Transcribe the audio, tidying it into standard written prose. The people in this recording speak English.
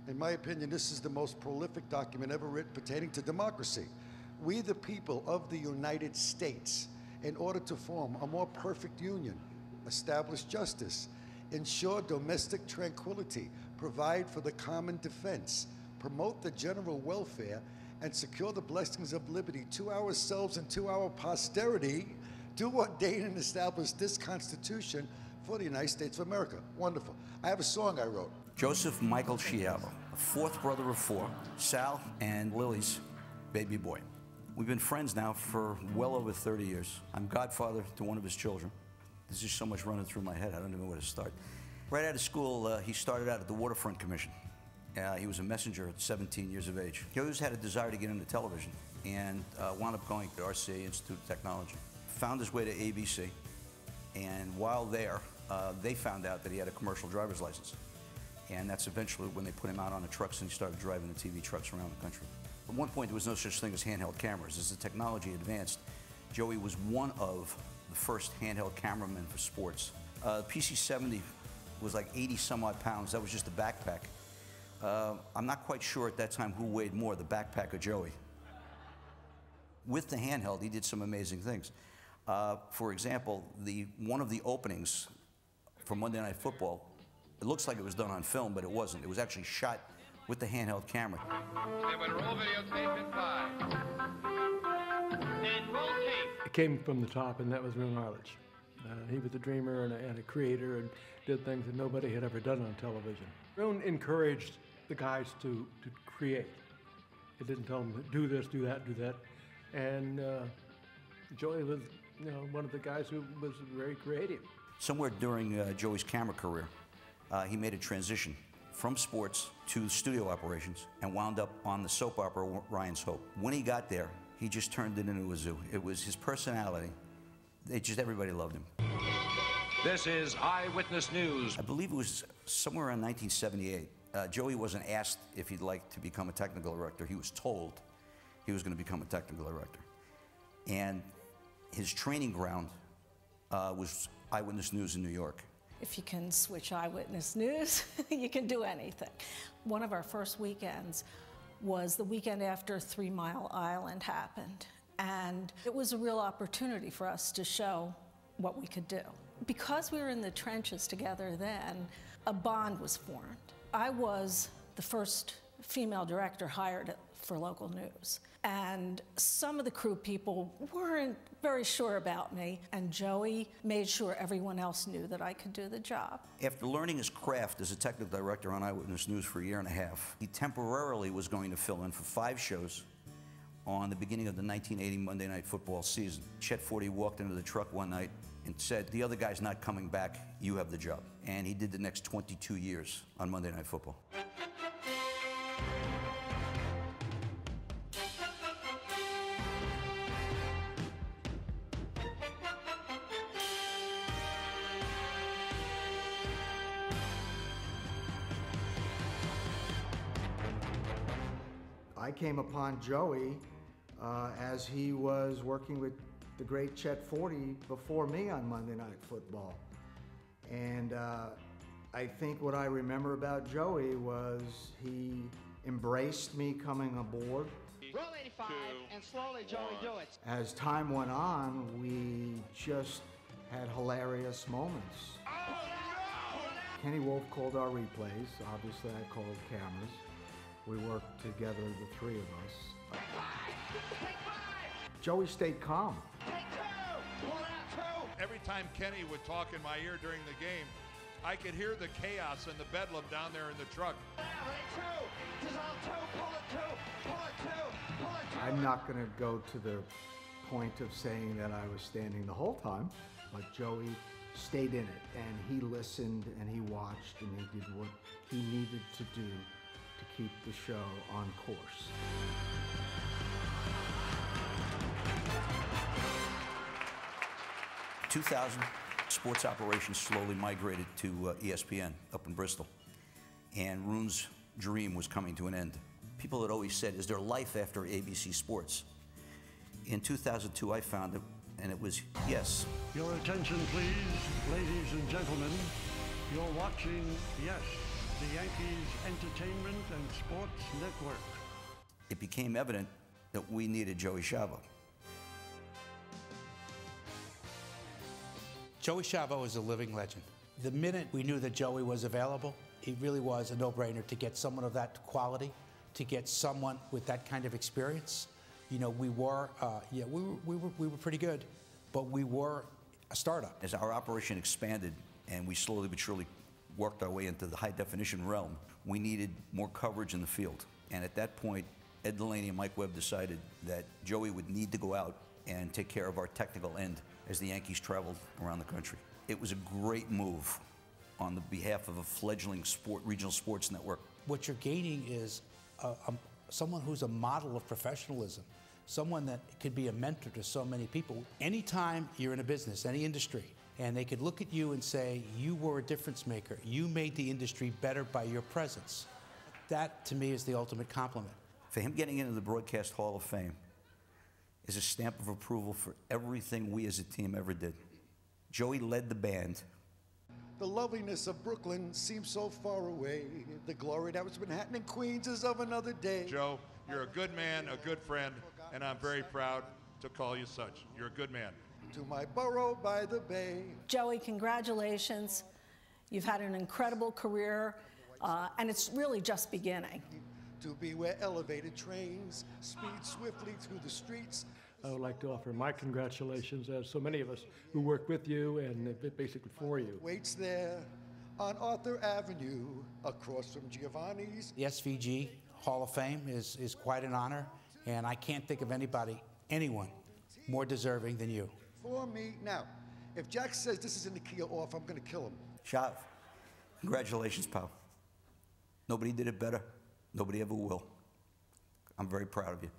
In my opinion, this is the most prolific document ever written pertaining to democracy. We, the people of the United States, in order to form a more perfect union, establish justice, ensure domestic tranquility, provide for the common defense, promote the general welfare, and secure the blessings of liberty to ourselves and to our posterity, do ordain and establish this Constitution for the United States of America. Wonderful. I have a song I wrote. Joseph Michael Schiavo, a fourth brother of four, Sal and Lily's baby boy. We've been friends now for well over 30 years. I'm godfather to one of his children. There's just so much running through my head, I don't even know where to start. Right out of school, he started out at the Waterfront Commission. He was a messenger at 17 years of age. He always had a desire to get into television and wound up going to RCA Institute of Technology. Found his way to ABC, and while there, they found out that he had a commercial driver's license. And that's eventually when they put him out on the trucks and he started driving the TV trucks around the country. At one point, there was no such thing as handheld cameras. As the technology advanced, Joey was one of the first handheld cameramen for sports. The PC-70 was like 80 some odd pounds. That was just a backpack. I'm not quite sure at that time who weighed more, the backpack or Joey. With the handheld, he did some amazing things. For example, one of the openings for Monday Night Football, it looks like it was done on film, but it wasn't. It was actually shot with the handheld camera. And when roll videotape in 5. And roll tape. It came from the top, and that was Roone Arledge. He was a dreamer and a creator and did things that nobody had ever done on television. Roone encouraged the guys to create. He didn't tell them to do this, do that, do that. And Joey was, one of the guys who was very creative. Somewhere during Joey's camera career, he made a transition from sports to studio operations and wound up on the soap opera Ryan's Hope. When he got there, he just turned it into a zoo. It was his personality. Everybody loved him. This is Eyewitness News. I believe it was somewhere around 1978. Joey wasn't asked if he'd like to become a technical director. He was told he was going to become a technical director. And his training ground was Eyewitness News in New York. If you can switch Eyewitness News, you can do anything. One of our first weekends was the weekend after 3 Mile Island happened. And it was a real opportunity for us to show what we could do. Because we were in the trenches together then, a bond was formed. I was the first female director hired for local news. And some of the crew people weren't very sure about me, and Joey made sure everyone else knew that I could do the job. After learning his craft as a technical director on Eyewitness News for a year and a half, he temporarily was going to fill in for 5 shows on the beginning of the 1980 Monday Night Football season. Chet Forty walked into the truck one night and said, "The other guy's not coming back, you have the job." And he did the next 22 years on Monday Night Football. I came upon Joey as he was working with the great Chet Forty before me on Monday Night Football. And I think what I remember about Joey was he embraced me coming aboard. Roll 85 and slowly Joey do it. As time went on, we just had hilarious moments. Oh, no! Kenny Wolf called our replays. Obviously, I called cameras. We worked together, the 3 of us. Take 5! Take 5! Joey stayed calm. Take 2! Pull it out 2! Every time Kenny would talk in my ear during the game, I could hear the chaos and the bedlam down there in the truck. I'm not going to go to the point of saying that I was standing the whole time, but Joey stayed in it, and he listened, and he watched, and he did what he needed to do to keep the show on course. In 2000, sports operations slowly migrated to ESPN up in Bristol, and Roone's dream was coming to an end. People had always said, is there life after ABC Sports? In 2002, I found it, and it was yes. Your attention, please, ladies and gentlemen. You're watching Yes. the Yankees Entertainment and Sports Network. It became evident that we needed Joey Schiavo. Joey Schiavo is a living legend. The minute we knew that Joey was available, it really was a no-brainer to get someone of that quality, to get someone with that kind of experience. You know, we were pretty good, but we were a startup. As our operation expanded and we slowly but surely worked our way into the high-definition realm, we needed more coverage in the field. And at that point, Ed Delaney and Mike Webb decided that Joey would need to go out and take care of our technical end as the Yankees traveled around the country. It was a great move on the behalf of a fledgling regional sports network. What you're gaining is someone who's a model of professionalism, someone that could be a mentor to so many people. Anytime you're in a business, any industry, and they could look at you and say, you were a difference maker, you made the industry better by your presence. That, to me, is the ultimate compliment. For him getting into the Broadcast Hall of Fame is a stamp of approval for everything we as a team ever did. Joey led the band. The loveliness of Brooklyn seems so far away. The glory that was Manhattan and Queens is of another day. Joe, you're a good man, a good friend, and I'm very proud to call you such. You're a good man. To my borough by the bay. Joey, congratulations. You've had an incredible career, and it's really just beginning. To be where elevated trains speed swiftly through the streets. I would like to offer my congratulations, as so many of us who work with you and basically for you. Waits there on Arthur Avenue, across from Giovanni's. The SVG Hall of Fame is quite an honor, and I can't think of anyone more deserving than you. For me. Now, if Jack says this is in the key of off, I'm going to kill him. Schiavo, congratulations, pal. Nobody did it better. Nobody ever will. I'm very proud of you.